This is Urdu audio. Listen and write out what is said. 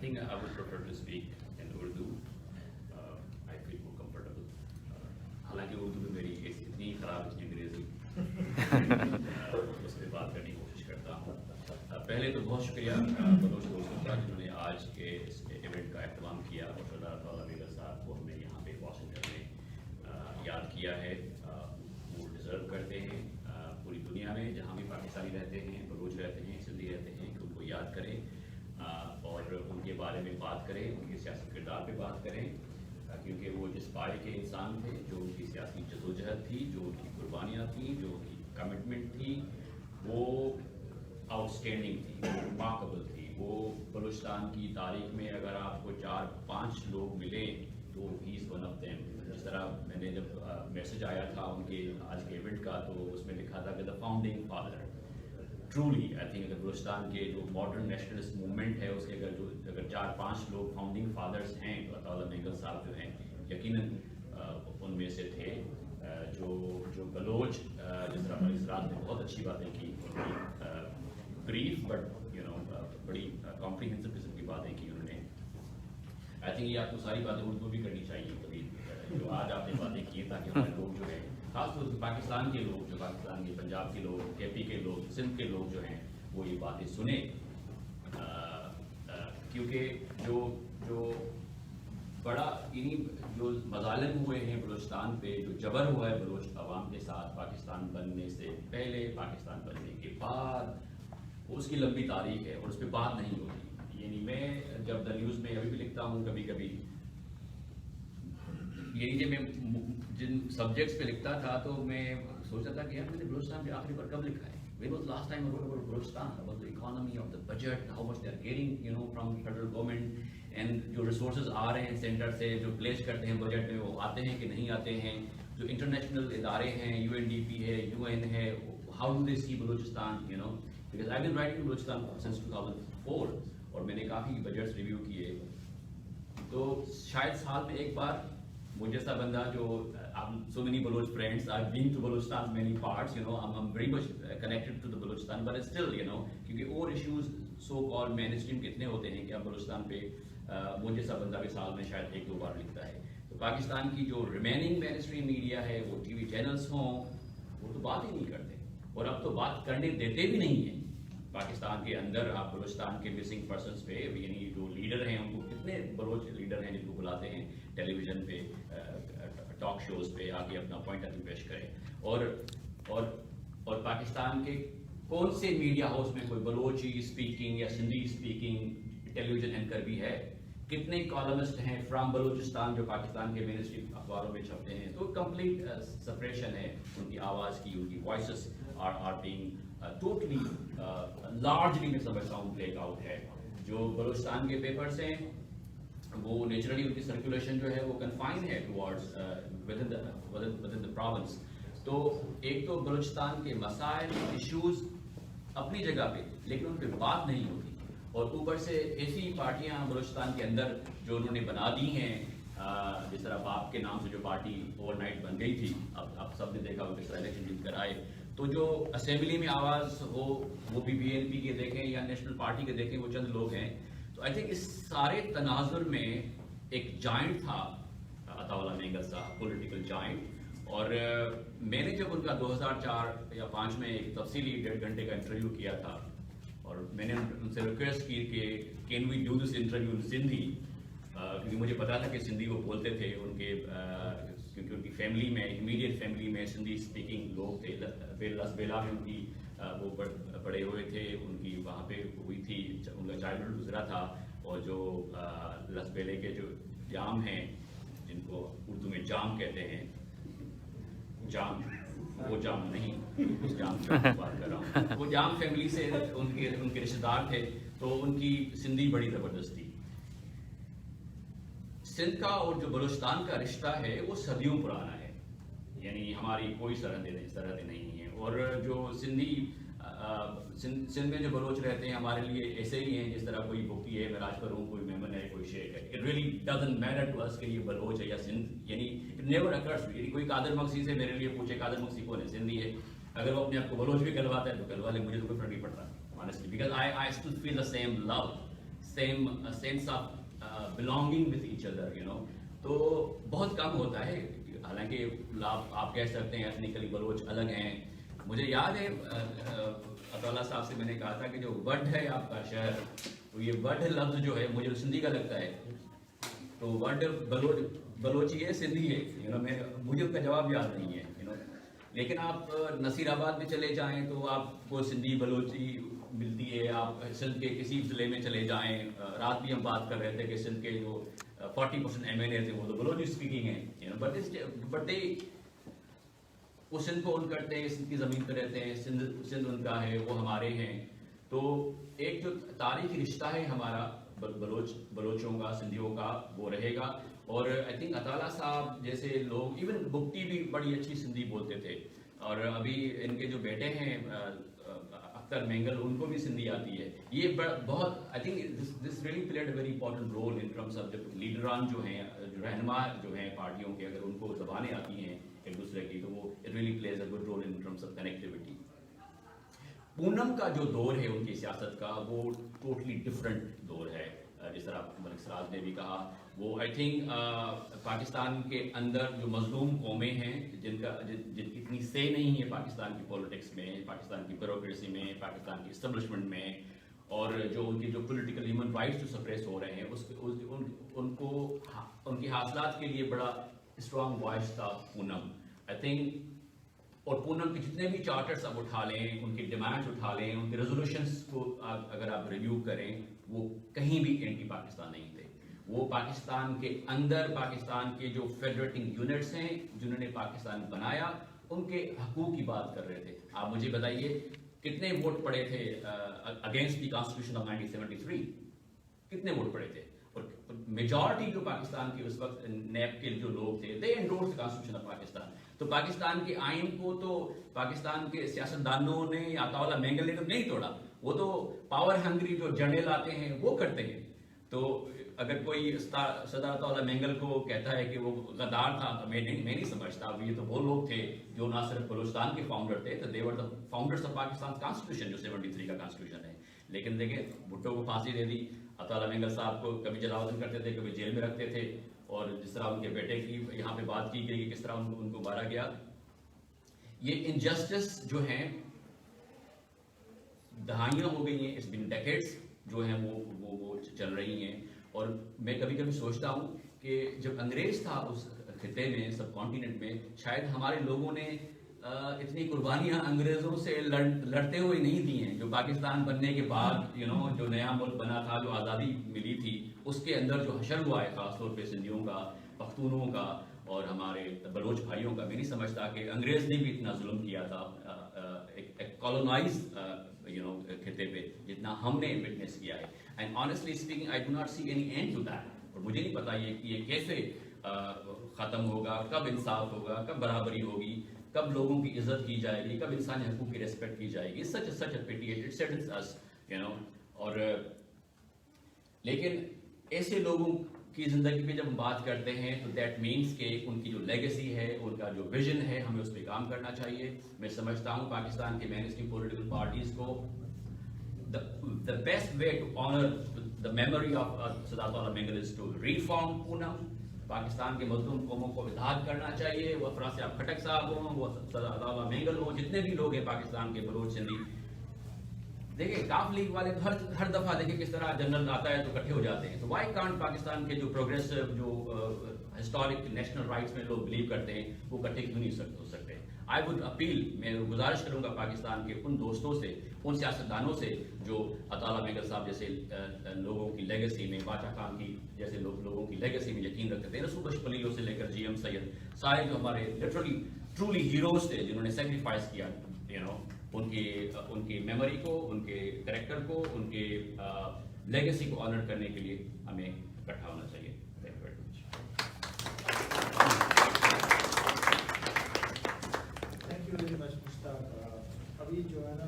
think I would prefer to speak in Urdu. I feel more comfortable. حالانکہ اردو میں میری اتنی خراب اتنی انگریزی اس پہ بات کرنے کی کوشش کرتا ہوں. پہلے تو بہت شکریہ بلوچ دوستوں کا جنہوں نے آج کے اس ایونٹ کا اہتمام کیا اور سردار عطاء بیگل صاحب کو ہمیں یہاں پہ واشنگٹن میں یاد کیا ہے. وہ ڈیزرو کرتے ہیں پوری دنیا میں جہاں بھی پاکستانی رہتے ہیں, بلوچ رہتے ہیں, سندھی رہتے ہیں, کہ ان کو یاد کریں اور ان کے بارے میں بات کریں, ان کے سیاسی کردار پہ بات کریں, کیونکہ وہ جس پائے کے انسان تھے, جو ان کی سیاسی جدوجہد تھی, جو ان کی قربانیاں تھیں, جو ان کی کمٹمنٹ تھی, وہ آؤٹ اسٹینڈنگ تھی, وہ ریمارکیبل تھی. وہ بلوچستان کی تاریخ میں اگر آپ کو 4-5 لوگ ملیں تو ہی از ون آف دیم. جس طرح میں نے جب میسج آیا تھا ان کے آج کے ایونٹ کا تو اس میں لکھا تھا کہ the founding father. Truly I think اگر بلوچستان کے جو ماڈرن نیشنلسٹ موومنٹ ہے اس کے اگر 4-5 لوگ فاؤنڈنگ فادرس ہیں تو عطاء بیگل صاحب جو ہیں یقیناً ان میں سے تھے. جو بلوچ جس طرح اس رات نے بہت اچھی باتیں کی, بریف بٹ بڑی کمپریہنسو قسم کی باتیں کی انہوں نے. آئی تھنک یہ آپ کو ساری باتیں اردو بھی کرنی چاہیے کبھی, جو آج آپ نے باتیں کی, تاکہ ہمارے لوگ جو ہیں خاص طور سے پاکستان کے لوگ, جو پاکستان کے پنجاب کے لوگ, کے پی کے لوگ, سندھ کے لوگ جو ہیں وہ یہ باتیں سنیں. کیونکہ جو بڑا جو مظالم ہوئے ہیں بلوچستان پہ, جو جبر ہوا ہے بلوچ عوام کے ساتھ پاکستان بننے سے پہلے, پاکستان بننے کے بعد, اس کی لمبی تاریخ ہے اور اس پہ بات نہیں ہوتی. یعنی میں جب دا نیوز میں ابھی بھی لکھتا ہوں کبھی کبھی, یعنی جب میں جن سبجیکٹس پہ لکھتا تھا تو میں سوچتا تھا کہ یار میں نے بلوچستان پہ آخری بار کب لکھا ہے. When was the last time I wrote about Balochistan, about the economy, of the budget, how much they are getting from federal government, and جو resources آ رہے ہیں سینٹر سے, جو پلیس کرتے ہیں بجٹ میں, وہ آتے ہیں کہ نہیں آتے ہیں. جو انٹرنیشنل ادارے ہیں, UNDP ہے, UN ہے, how do they see Balochistan, because I've been writing Balochistan since 2004 اور میں نے کافی بجٹس ریویو کیے. تو شاید سال میں ایک بار وہ جیسا بندہ جو so many Baloch friends, I've been to Balochistan many parts, I'm very much connected to the Balochistan, but still, کیونکہ اور ایشوز so called mainstream کتنے ہوتے ہیں کہ اب بلوچستان پہ وہ جیسا بندہ بھی سال میں شاید 1-2 بار لکھتا ہے. تو پاکستان کی جو ریمیننگ mainstream میڈیا ہے, وہ ٹی وی چینلس ہوں, وہ تو بات ہی نہیں کرتے, اور اب تو بات کرنے دیتے بھی نہیں ہیں. پاکستان کے اندر آپ بلوچستان کے مسنگ پرسنس پہ, یعنی جو لیڈر ہیں, ہم کو کتنے بلوچ لیڈر ہیں جن کو بلاتے ہیں ٹیلی ویژن پہ, ٹاک شوز پہ آ کے اپنا پوائنٹ آف ویو پیش کریں. اور پاکستان کے کون سے میڈیا ہاؤس میں کوئی بلوچی اسپیکنگ یا سندھی اسپیکنگ ٹیلی ویژن اینکر بھی ہے؟ کتنے کالمسٹ ہیں فرام بلوچستان جو پاکستان کے مین اسٹریم اخباروں میں چھپتے ہیں؟ تو کمپلیٹ سپریشن ہے ان کی آواز کی, ان کی voices are being totally largely میں سمجھتا ہوں بلیک آؤٹ ہے. جو بلوچستان کے پیپرس ہیں وہ نیچرلی ان کی سرکولیشن جو ہے وہ کنفائن ہے ٹوارڈز within the province. تو ایک تو بلوچستان کے مسائل, ایشوز اپنی جگہ پہ, لیکن ان پہ بات نہیں ہوتی, اور اوپر سے ایسی پارٹیاں بلوچستان کے اندر جو انہوں نے بنا دی ہیں, جس طرح باپ کے نام سے جو پارٹی اوور نائٹ بن گئی تھی, اب سب نے دیکھا وہ کس طرح الیکشن جیت کر آئے. تو جو اسمبلی میں آواز ہو وہ بھی BNP کے دیکھیں یا نیشنل پارٹی کے دیکھیں, وہ چند لوگ ہیں. تو آئی تھنک اس سارے تناظر میں ایک جائنٹ تھا عطاء بیگل صاحب, پولیٹیکل جائنٹ. اور میں نے جب ان کا 2004 یا 2005 میں ایک تفصیلی 1.5 گھنٹے کا انٹرویو کیا تھا, اور میں نے ان سے ریکویسٹ کی کہ can we do this interview in Sindhi, کیونکہ مجھے پتا تھا کہ سندھی وہ بولتے تھے, ان کے کیونکہ ان کی فیملی میں, امیڈیٹ فیملی میں سندھی اسپیکنگ لوگ تھے. لس بیلا میں ان کی وہ بڑے ہوئے تھے, ان کی وہاں پہ ہوئی تھی, ان کا چائلڈہڈ گزرا تھا. اور جو لس بیلے کے جو جام ہیں, جن کو اردو میں جام کہتے ہیں, جام وہ جام نہیں, اس جام کی بات کر رہا ہوں, وہ جام فیملی سے ان کے رشتے دار تھے. تو ان کی سندھی بڑی زبردست تھی. سندھ کا اور جو بلوچستان کا رشتہ ہے وہ صدیوں پرانا ہے, یعنی ہماری کوئی سرحدیں نہیں ہیں. اور جو سندھ میں جو بلوچ رہتے ہیں ہمارے لیے ایسے ہی ہیں جس طرح کوئی بھوکی ہے, میں راجپور ہوں, کوئی میمن ہے, کوئی شیخ ہے. It really doesn't matter to us کہ یہ بلوچ ہے یا سندھ, یعنی اٹ نیور اکرز. یعنی کوئی قادر مقصی سے میرے لیے پوچھے قادر مقصی کون ہے, سندھی ہے, اگر وہ اپنے آپ کو بلوچ بھی کہلواتا ہے تو کہلوا لے, مجھے تو کوئی فرق نہیں پڑتا honestly, because I still feel the same love, same sense of belonging with each other, you know. تو بہت کم ہوتا ہے. حالانکہ آپ کہہ سکتے ہیں ایتھنیکلی بلوچ الگ ہیں. مجھے یاد ہے عطاءاللہ صاحب سے میں نے کہا تھا کہ جو وڈ ہے آپ کا شہر, تو یہ وڈ لفظ جو ہے مجھے سندھی کا لگتا ہے, تو وڈ بلوچی ہے سندھی ہے, مجھے اس کا جواب یاد نہیں ہے. لیکن آپ نصیر آباد میں چلے جائیں تو آپ کو سندھی بلوچی ملتی ہے. آپ سندھ کے کسی ضلع میں چلے جائیں, رات بھی ہم بات کر رہے تھے کہ سندھ کے جو 40% MLA تھے وہ تو بلوچی اسپیکنگ ہیں, بٹ وہ سندھ کو اون کرتے ہیں, سندھ کی زمین پہ رہتے ہیں, سندھ ان کا ہے, وہ ہمارے ہیں. تو ایک جو تاریخی رشتہ ہے ہمارا بلوچوں کا, سندھیوں کا, وہ رہے گا. اور آئی تھنک عطاءاللہ صاحب جیسے لوگ, ایون بگٹی بھی بڑی اچھی سندھی بولتے تھے, اور ابھی ان کے جو بیٹے ہیں اختر مینگل, ان کو بھی سندھی آتی ہے. یہ بہت I think this really played a very important role in terms of جب لیڈران جو ہیں, رہنما جو ہیں پارٹیوں کے, اگر ان کو زبانیں آتی ہیں ایک دوسرے کی, تو وہ it really plays a good role in terms of connectivity. Poonam کا جو دور ہے ان کی سیاست کا, وہ ٹوٹلی ڈفرینٹ دور ہے. جس طرح ملک سراج نے بھی کہا, وہ آئی تھنک پاکستان کے اندر جو مظلوم قومیں ہیں, جن کی اتنی سے نہیں ہے پاکستان کی پولیٹکس میں, پاکستان کی بیوروکریسی میں, پاکستان کی اسٹیبلشمنٹ میں, اور جو ان کی جو پولیٹیکل ہیومن رائٹس جو سپریس ہو رہے ہیں, ان کو ان کی حاصلات کے لیے بڑا اسٹرانگ وائس تھا پونم, آئی تھنک. اور پونم کے جتنے بھی چارٹرز آپ اٹھا لیں, ان کی ڈیمانڈس اٹھا لیں, ان کے ریزولوشنس کو اگر آپ ریویو کریں, وہ کہیں بھی اینٹی پاکستان نہیں تھے. وہ پاکستان کے اندر پاکستان کے جو فیڈریٹنگ یونٹس ہیں جنہوں نے پاکستان بنایا, ان کے حقوق کی بات کر رہے تھے. آپ مجھے بتائیے کتنے ووٹ پڑے تھے اگینسٹ دی کانسٹیٹیوشن آف 1973, کتنے ووٹ پڑے تھے؟ اور میجورٹی جو پاکستان کے اس وقت نیب کے جو لوگ تھے, دے انڈورس کانسٹیٹیوشن آف پاکستان. تو پاکستان کے آئین کو تو پاکستان کے سیاستدانوں نے یا عطاءاللہ مینگل نے تو نہیں توڑا, وہ تو پاور ہنگری جو جرنیل آتے ہیں وہ کرتے ہیں. تو اگر کوئی صدر عطاءاللہ مینگل کو کہتا ہے کہ وہ غدار تھا, تو میں نہیں سمجھتا. یہ تو وہ لوگ تھے جو نہ صرف بلوچستان کے فاؤنڈر تھے, تو they were the founders of Pakistan constitution جو 73 کا کانسٹیٹیوشن ہے. لیکن دیکھیں بھٹو کو پھانسی دے دی, عطاءاللہ مینگل صاحب کو کبھی جلاوطن کرتے تھے, کبھی جیل میں رکھتے تھے, اور جس طرح ان کے بیٹے کی یہاں پہ بات کی گئی کہ کس طرح ان کو مارا گیا. یہ انجسٹس جو ہیں دہائیاں ہو گئی ہیں, اس بن ڈیکیڈز جو ہیں وہ چل رہی ہیں. اور میں کبھی کبھی سوچتا ہوں کہ جب انگریز تھا اس خطے میں, سب کانٹیننٹ میں, شاید ہمارے لوگوں نے اتنی قربانیاں انگریزوں سے لڑتے ہوئے نہیں دی ہیں. جو پاکستان بننے کے بعد جو نیا ملک بنا تھا, جو آزادی ملی تھی, اس کے اندر جو حشر ہوا ہے, خاص طور پہ سندھیوں کا, پختونوں کا اور ہمارے بلوچ بھائیوں کا, میں نہیں سمجھتا کہ انگریز نے بھی اتنا ظلم کیا تھا ایک کالونائز خطے پہ جتنا ہم نے وٹنس کیا ہے. And honestly speaking I do not see any end to that. اور مجھے نہیں پتا یہ کیسے ختم ہوگا, کب انصاف ہوگا, کب برابری ہوگی, کب لوگوں کی عزت کی جائے گی, کب انسانی حقوق کی ریسپیکٹ کی جائے گی. سچ اے پیٹی, اٹ سیڈنس اس, اور لیکن ایسے لوگوں کی زندگی پہ جب ہم بات کرتے ہیں تو دیٹ مینس کہ ان کی جو لیگیسی ہے, ان کا جو ویژن ہے, ہمیں اس پہ کام کرنا چاہیے. میں سمجھتا ہوں پاکستان کے مین اسٹریم پولیٹیکل پارٹیز کو the best way to honor the memory of Sadr Atullah Mengal is to reform Poonam. Pakistan کے مظلوم قوموں کو اتحاد کرنا چاہیے. وہ افراز صاحب کھٹک صاحب ہوں, وہ صدر عطاءاللہ مینگل ہوں, جتنے بھی لوگ ہیں پاکستان کے بلوچ سندھی. دیکھیں کاف لیگ والے ہر دفعہ دیکھیں کس طرح جنرل آتا ہے تو اکٹھے ہو جاتے ہیں. تو وائی کانٹ پاکستان کے جو پروگریسو جو ہسٹورک نیشنل رائٹس میں لوگ بلیو کرتے ہیں, وہ اکٹھے کیوں نہیں ہو سکتے؟ آئی وڈ اپیل, میں گزارش کروں گا پاکستان کے ان دوستوں سے, ان سیاستدانوں سے جو عطاءاللہ مینگل صاحب جیسے لوگوں کی لیگیسی میں, باچا خان کی جیسے لوگوں کی لیگیسی میں یقین رکھتے تھے, رسول بخش پلیوں سے لے کر جی ایم سید, سارے جو ہمارے لٹرلی ٹرولی ہیروز تھے جنہوں نے سیکریفائس کیا, ان کی میموری کو, ان کے کریکٹر کو, ان کے لیگیسی کو آنر کرنے کے لیے ہمیں اکٹھا ہونا چاہیے. تھینک یو ویری مچ مشتاق. ابھی جو ہے نا